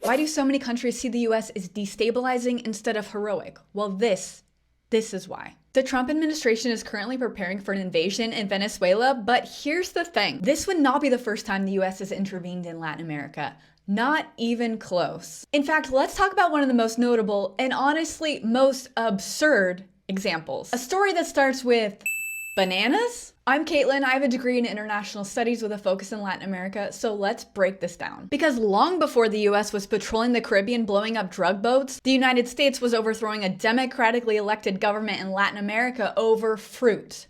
Why do so many countries see the US as destabilizing instead of heroic? Well, this is why. The Trump administration is currently preparing for an invasion in Venezuela, but here's the thing. This would not be the first time the US has intervened in Latin America. Not even close. In fact, let's talk about one of the most notable and honestly most absurd examples. A story that starts with bananas? I'm Caitlin. I have a degree in international studies with a focus in Latin America, so let's break this down. Because long before the US was patrolling the Caribbean blowing up drug boats, the United States was overthrowing a democratically elected government in Latin America over fruit.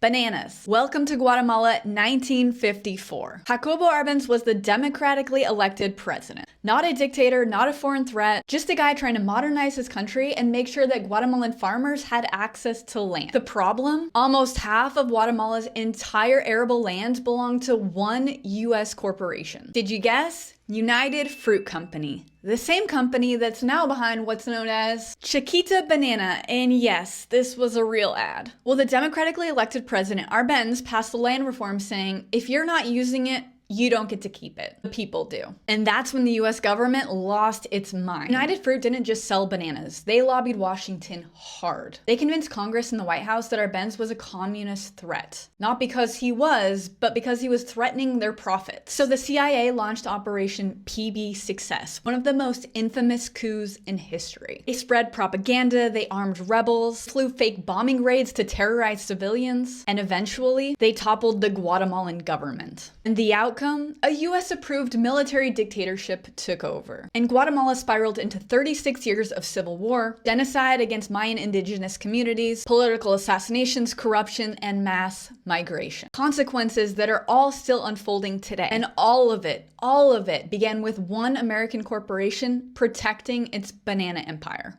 Bananas. Welcome to Guatemala, 1954. Jacobo Arbenz was the democratically elected president. Not a dictator, not a foreign threat, just a guy trying to modernize his country and make sure that Guatemalan farmers had access to land. The problem? Almost half of Guatemala's entire arable land belonged to one US corporation. Did you guess? United Fruit Company. The same company that's now behind what's known as Chiquita Banana. And yes, this was a real ad. Well, the democratically elected president Arbenz passed the land reform saying, if you're not using it, you don't get to keep it. The people do. And that's when the US government lost its mind. United Fruit didn't just sell bananas. They lobbied Washington hard. They convinced Congress and the White House that Arbenz was a communist threat. Not because he was, but because he was threatening their profits. So the CIA launched Operation PB Success, one of the most infamous coups in history. They spread propaganda, they armed rebels, flew fake bombing raids to terrorize civilians, and eventually they toppled the Guatemalan government. And the outcome? A US-approved military dictatorship took over, and Guatemala spiraled into 36 years of civil war, genocide against Mayan indigenous communities, political assassinations, corruption, and mass migration. Consequences that are all still unfolding today. And all of it began with one American corporation protecting its banana empire.